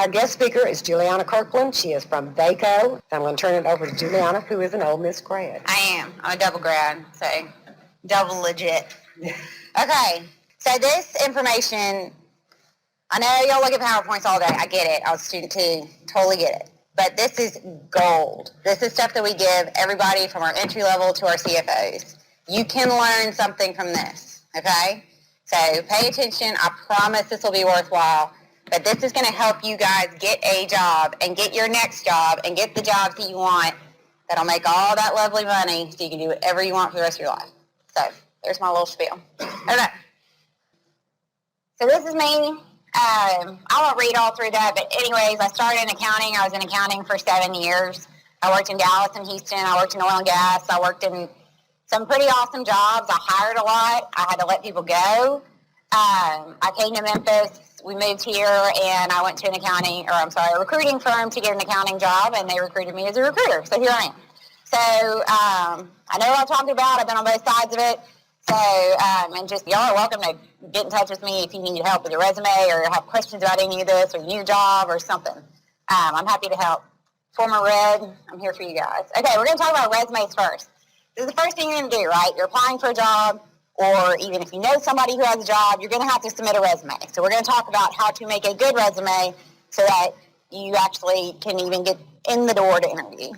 Our guest speaker is Julianna Kirkland. She is from Vaco. I'm going to turn it over to Julianna, who is an Ole Miss grad. I am. I'm a double grad, so double legit. Okay, so this information, I know y'all look at PowerPoints all day. I get it. I was a student too. Totally get it. But this is gold. This is stuff that we give everybody from our entry level to our CFOs. You can learn something from this, okay? So pay attention. I promise this will be worthwhile. But this is going to help you guys get a job and get your next job and get the jobs that you want that'll make all that lovely money so you can do whatever you want for the rest of your life. So there's my little spiel. Okay. So this is me. I won't read all through that, but anyways, I started in accounting. I was in accounting for 7 years. I worked in Dallas and Houston. I worked in oil and gas. I worked in some pretty awesome jobs. I hired a lot. I had to let people go. I came to Memphis. We moved here, and I went to a recruiting firm to get an accounting job, and they recruited me as a recruiter. So here I am. So I know what I'm talking about. I've been on both sides of it. So, and just y'all are welcome to get in touch with me if you need help with your resume or have questions about any of this or you need a job or something. I'm happy to help. Former Red, I'm here for you guys. Okay, we're going to talk about resumes first. This is the first thing you're going to do, right? You're applying for a job, or even if you know somebody who has a job, you're going to have to submit a resume. So we're going to talk about how to make a good resume so that you actually can even get in the door to interview.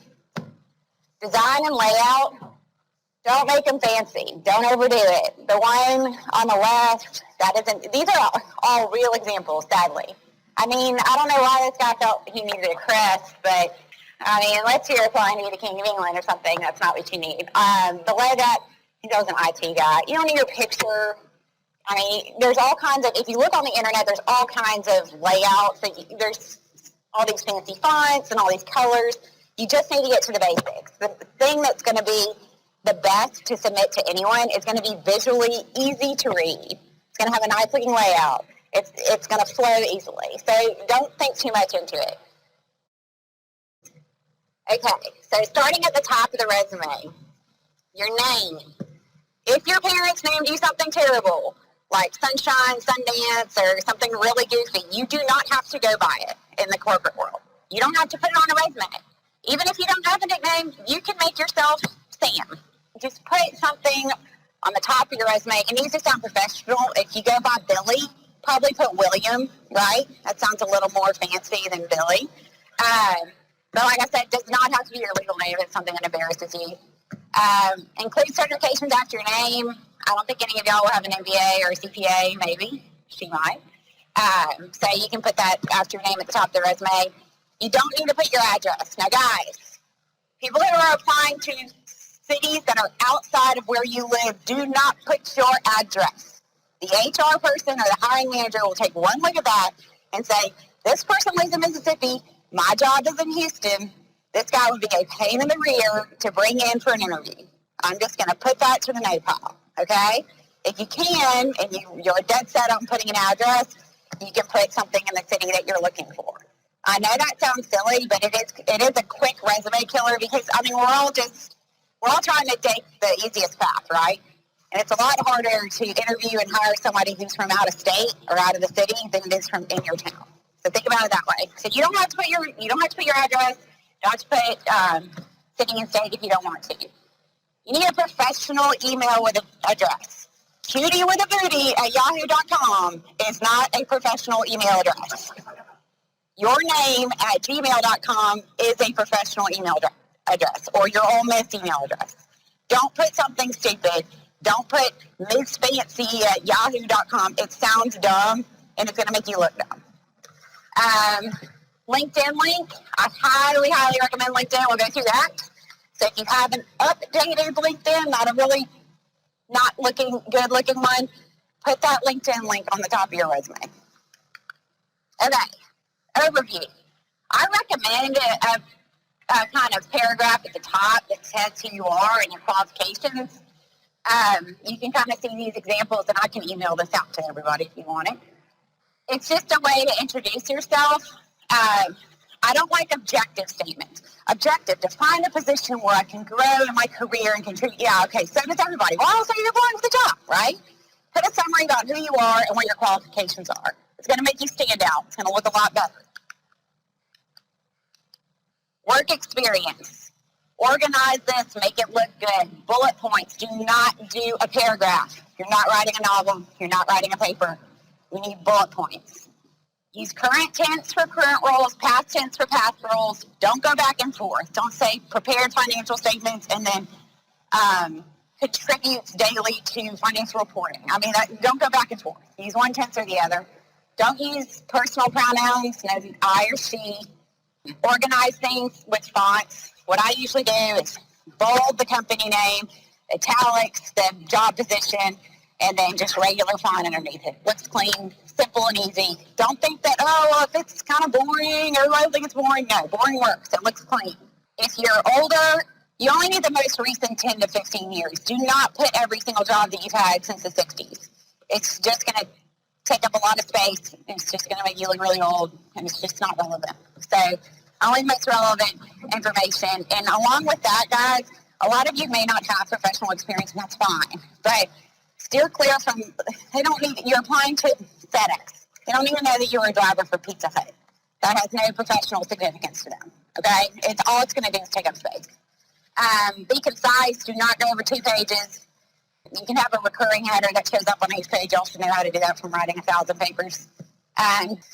Design and layout, don't make them fancy. Don't overdo it. The one on the left, these are all real examples, sadly. I mean, I don't know why this guy felt he needed a crest, but I mean, unless you're applying to be the King of England or something, that's not what you need. Below that, he was an IT guy. You don't need your picture. I mean, there's all kinds of, if you look on the internet, there's all kinds of layouts. There's all these fancy fonts and all these colors. You just need to get to the basics. The thing that's going to be the best to submit to anyone is going to be visually easy to read. It's going to have a nice looking layout. It's going to flow easily. So don't think too much into it. Okay, so starting at the top of the resume, your name. If your parents named you something terrible, like Sunshine, Sundance, or something really goofy, you do not have to go by it in the corporate world. You don't have to put it on a resume. Even if you don't have a nickname, you can make yourself Sam. Just put something on the top of your resume. It needs to sound professional. If you go by Billy, probably put William, right? That sounds a little more fancy than Billy. But like I said, it does not have to be your legal name if it's something that embarrasses you. Include certifications after your name. I don't think any of y'all will have an MBA or a CPA, maybe. She might. So you can put that after your name at the top of the resume. You don't need to put your address. Now, guys, people who are applying to cities that are outside of where you live, do not put your address. The HR person or the hiring manager will take one look at that and say, this person lives in Mississippi, my job is in Houston, this guy would be a pain in the rear to bring in for an interview. I'm just going to put that to the no pile, okay? If you can, and you're dead set on putting an address, you can put something in the city that you're looking for. I know that sounds silly, but it is a quick resume killer because, I mean, we're all trying to take the easiest path, right? And it's a lot harder to interview and hire somebody who's from out of state or out of the city than it is from in your town. So think about it that way. So you don't have to put your address. You don't have to put city and state if you don't want to. You need a professional email with an address. Cutie with a booty at yahoo.com is not a professional email address. Your name at gmail.com is a professional email address, or your Ole Miss email address. Don't put something stupid. Don't put Miss Fancy at yahoo.com. It sounds dumb, and it's going to make you look dumb. LinkedIn link. I highly, highly recommend LinkedIn. We'll go through that. So if you have an updated LinkedIn, not a really not looking good looking one, put that LinkedIn link on the top of your resume. Okay. Overview. I recommend a kind of paragraph at the top that says who you are and your qualifications. You can kind of see these examples, and I can email this out to everybody if you want it. It's just a way to introduce yourself. I don't like objective statements. Objective, define a position where I can grow in my career and contribute. Yeah, okay, so does everybody. Well, so you're applying for the job, right? Put a summary about who you are and what your qualifications are. It's going to make you stand out. It's going to look a lot better. Work experience. Organize this, make it look good. Bullet points. Do not do a paragraph. You're not writing a novel. You're not writing a paper. We need bullet points. Use current tense for current roles, past tense for past roles. Don't go back and forth. Don't say prepared financial statements and then contributes daily to financial reporting. I mean, don't go back and forth. Use one tense or the other. Don't use personal pronouns, no I or she. Organize things with fonts. What I usually do is bold the company name, italics, the job position, and then just regular font underneath it. Looks clean, simple and easy. Don't think that, if it's kind of boring, everybody will think it's boring. No, boring works. It looks clean. If you're older, you only need the most recent 10 to 15 years. Do not put every single job that you've had since the 60s. It's just going to take up a lot of space, and it's just going to make you look really old, and it's just not relevant. So only most relevant information. And along with that, guys, a lot of you may not have professional experience, and that's fine. But steer clear from, you're applying to FedEx. They don't even know that you're a driver for Pizza Hut. That has no professional significance to them, okay? All it's going to do is take up space. Be concise. Do not go over 2 pages. You can have a recurring header that shows up on each page. You also know how to do that from writing 1,000 papers.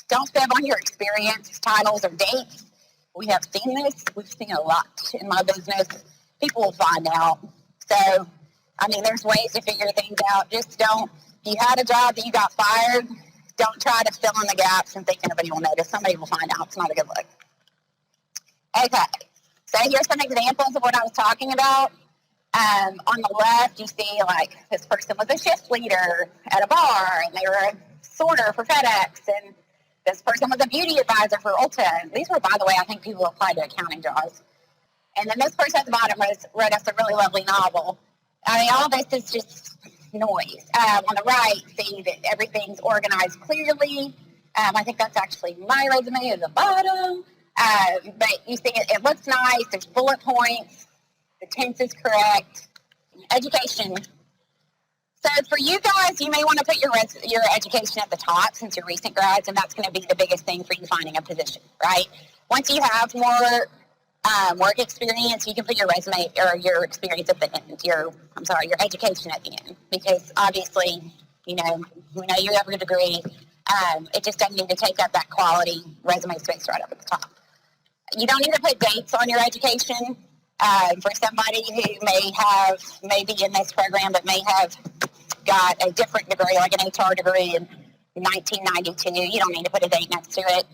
Don't fib on your experience, titles, or dates. We have seen this. We've seen a lot in my business. People will find out. So, there's ways to figure things out. Just don't, if you had a job that you got fired, don't try to fill in the gaps and think anybody will notice. Somebody will find out. It's not a good look. Okay. So here's some examples of what I was talking about. On the left, you see, this person was a shift leader at a bar, and they were a sorter for FedEx, and this person was a beauty advisor for Ulta. And these were, by the way, I think people applied to accounting jobs. And then this person at the bottom wrote us a really lovely novel. All this is just noise. On the right, see that everything's organized clearly. I think that's actually my resume at the bottom. But you see it looks nice. There's bullet points. The tense is correct. Education. So for you guys, you may want to put your education at the top since you're recent grads, and that's going to be the biggest thing for you finding a position, right? Once you have more work experience, you can put your resume or your experience at the end. Your education at the end, because obviously, we know you have a degree. It just doesn't need to take up that quality resume space right up at the top. You don't need to put dates on your education. For somebody who may be in this program but may have got a different degree, like an HR degree in 1992, you don't need to put a date next to it.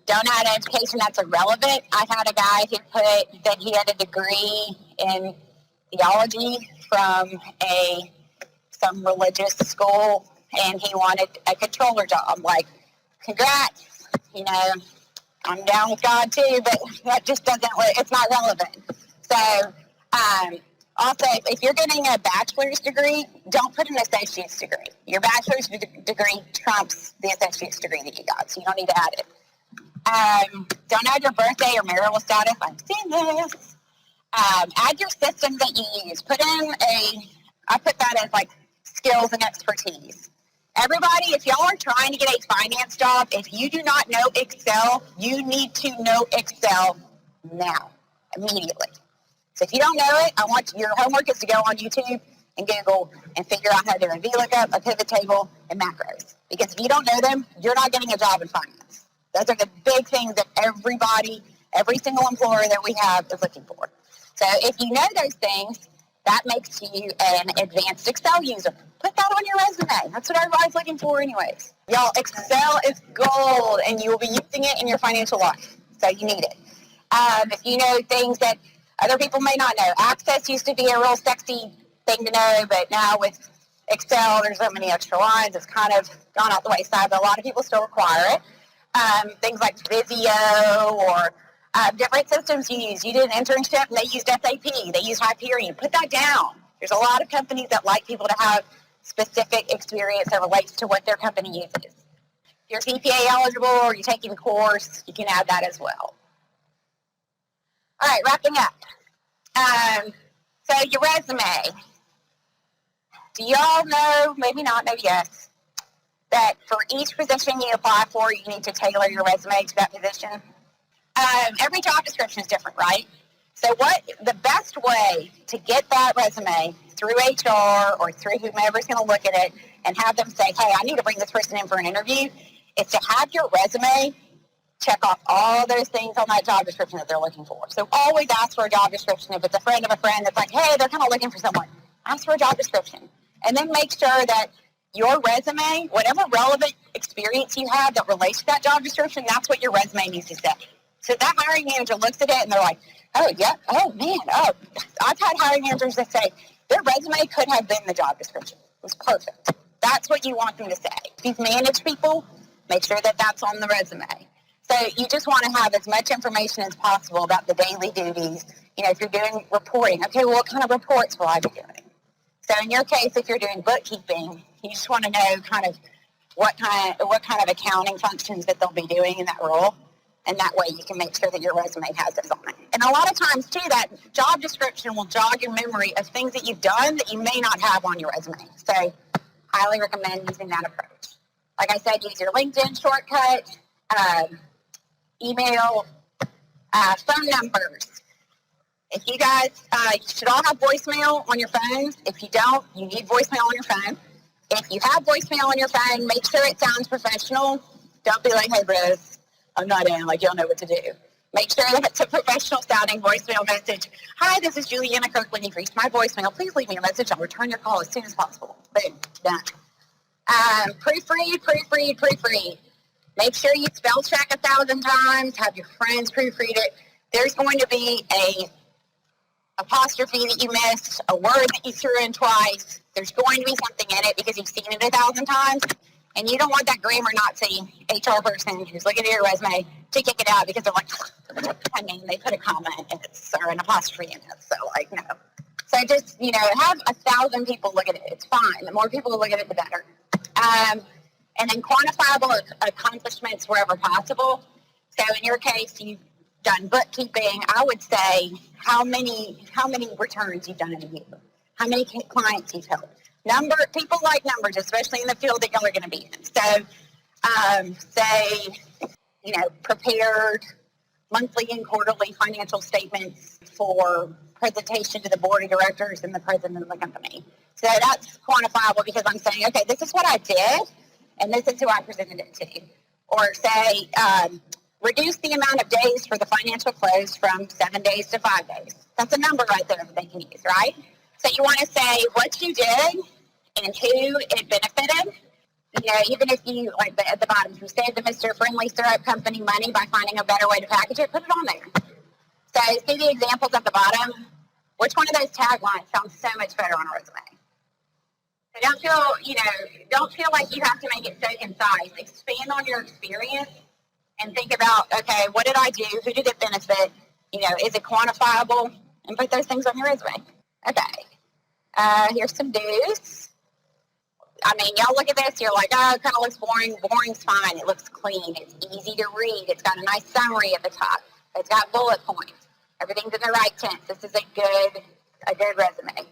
Don't add education that's irrelevant. I had a guy who put that he had a degree in theology from some religious school, and he wanted a controller job. Like, congrats, I'm down with God too, but that just it's not relevant. So, also, if you're getting a bachelor's degree, don't put an associate's degree. Your bachelor's degree trumps the associate's degree that you got, so you don't need to add it. Don't add your birthday or marital status. I've seen this. Add your systems that you use. I put that as skills and expertise. Everybody, if y'all are trying to get a finance job, if you do not know Excel, you need to know Excel now, immediately. So if you don't know it, your homework is to go on YouTube and Google and figure out how to do a VLOOKUP, a pivot table, and macros. Because if you don't know them, you're not getting a job in finance. Those are the big things that every single employer that we have is looking for. So if you know those things, that makes you an advanced Excel user. Put that on your resume. That's what everybody's looking for anyways. Y'all, Excel is gold, and you will be using it in your financial life. So you need it. If you know things that other people may not know. Access used to be a real sexy thing to know, but now with Excel, there's so many extra lines. It's kind of gone out the wayside, but a lot of people still require it. Things like Visio or different systems you use. You did an internship, and they used SAP. They used Hyperion. Put that down. There's a lot of companies that like people to have specific experience that relates to what their company uses. If you're CPA eligible or you're taking a course, you can add that as well. All right, wrapping up. So your resume. Do y'all know, maybe not, maybe yes, that for each position you apply for, you need to tailor your resume to that position? every job description is different, right? So what the best way to get that resume through HR or through whomever's going to look at it and have them say, hey, I need to bring this person in for an interview, is to have your resume check off all those things on that job description that they're looking for. So always ask for a job description. If it's a friend of a friend that's like, hey, they're kind of looking for someone, ask for a job description. And then make sure that your resume, whatever relevant experience you have that relates to that job description, that's what your resume needs to say. So that hiring manager looks at it and they're like, oh, yeah, oh, man, oh. I've had hiring managers that say their resume could have been the job description. It was perfect. That's what you want them to say. If you've managed people, make sure that that's on the resume. So you just want to have as much information as possible about the daily duties. You know, if you're doing reporting, okay, well, what kind of reports will I be doing? So in your case, if you're doing bookkeeping, you just want to know kind of what kind of accounting functions that they'll be doing in that role. And that way you can make sure that your resume has those on it. And a lot of times, too, that job description will jog your memory of things that you've done that you may not have on your resume. So highly recommend using that approach. Like I said, use your LinkedIn shortcut, email, phone numbers. If you guys, you should all have voicemail on your phones. If you don't, you need voicemail on your phone. If you have voicemail on your phone, make sure it sounds professional. Don't be like, hey, bros, I'm not in, like, y'all know what to do. Make sure that it's a professional sounding voicemail message. Hi, this is Julianna Kirkland. You've reached my voicemail. Please leave me a message. I'll return your call as soon as possible. Boom, done. Proofread. Make sure you spell check 1,000 times. Have your friends proofread it. There's going to be a apostrophe that you missed, a word that you threw in twice. There's going to be something in it because you've seen it 1,000 times. And you don't want that grammar Nazi HR person who's looking at your resume to kick it out because they're like, I mean, they put a comma in it or an apostrophe in it. So, like, no. So just, you know, have 1,000 people look at it. It's fine. The more people who look at it, the better. And then quantifiable accomplishments wherever possible. So in your case, you've done bookkeeping. I would say how many returns you've done in a year, how many clients you've helped. People like numbers, especially in the field that y'all are going to be in. So say, you know, prepared monthly and quarterly financial statements for presentation to the board of directors and the president of the company. So that's quantifiable because I'm saying, okay, this is what I did, and this is who I presented it to. Or say, reduce the amount of days for the financial close from 7 days to 5 days. That's a number right there that they can use, right? So you want to say what you did and who it benefited. You know, even if you, like at the bottom, if you saved the Mr. Friendly Syrup Company money by finding a better way to package it, put it on there. So see the examples at the bottom? Which one of those taglines sounds so much better on a resume? So don't feel like you have to make it so concise. Expand on your experience and think about, okay, what did I do? Who did it benefit? You know, is it quantifiable? And put those things on your resume. Okay. Here's some do's. I mean, y'all look at this, you're like, oh, it kind of looks boring. Boring's fine. It looks clean. It's easy to read. It's got a nice summary at the top. It's got bullet points. Everything's in the right tense. This is a good resume.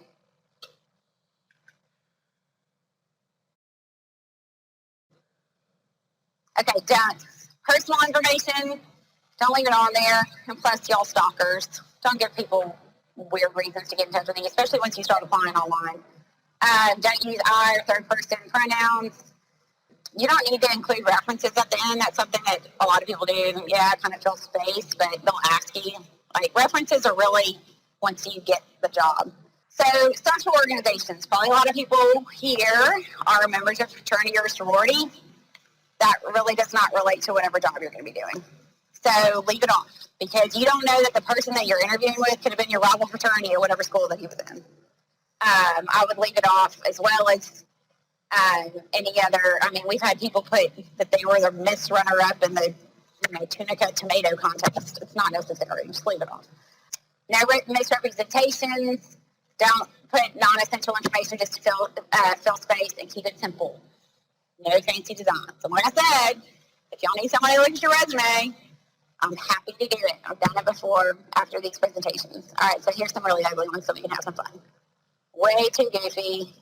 Okay, done. Personal information, don't leave it on there. And plus, y'all stalkers, don't give people weird reasons to get in touch with you, especially once you start applying online. Don't use I or third person pronouns. You don't need to include references at the end. That's something that a lot of people do. Yeah, it kind of fills space, but they'll ask you. Like, references are really once you get the job. So, social organizations. Probably a lot of people here are members of fraternity or sorority. That really does not relate to whatever job you're going to be doing. So, leave it off. Because you don't know that the person that you're interviewing with could have been your rival fraternity or whatever school that he was in. I would leave it off, as well as any other. I mean, we've had people put that they were the Miss runner-up in the Tunica tomato contest. It's not necessary. Just leave it off. No misrepresentations. Don't put non-essential information just to fill space, and keep it simple. No fancy designs. So like I said, if y'all need somebody to look at your resume, I'm happy to do it. I've done it before after these presentations. All right, so here's some really ugly ones so we can have some fun. Way too goofy.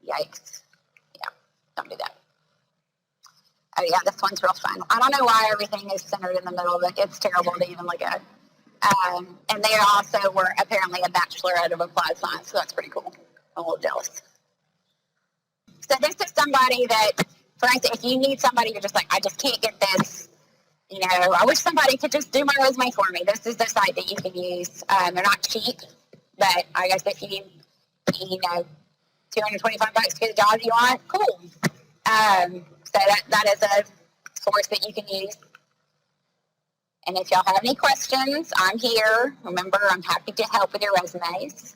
Yikes. Yeah, don't do that. Oh yeah, this one's real fun. I don't know why everything is centered in the middle, but it's terrible to even look at. And they also were apparently a bachelorette of applied science, so that's pretty cool. I'm a little jealous. So this is somebody that, for instance, if you need somebody, you're just like, I just can't get this. You know, I wish somebody could just do my resume for me. This is the site that you can use. They're not cheap, but I guess if you need, $225 to get a job you want, cool. So that is a source that you can use. And if y'all have any questions, I'm here. Remember, I'm happy to help with your resumes.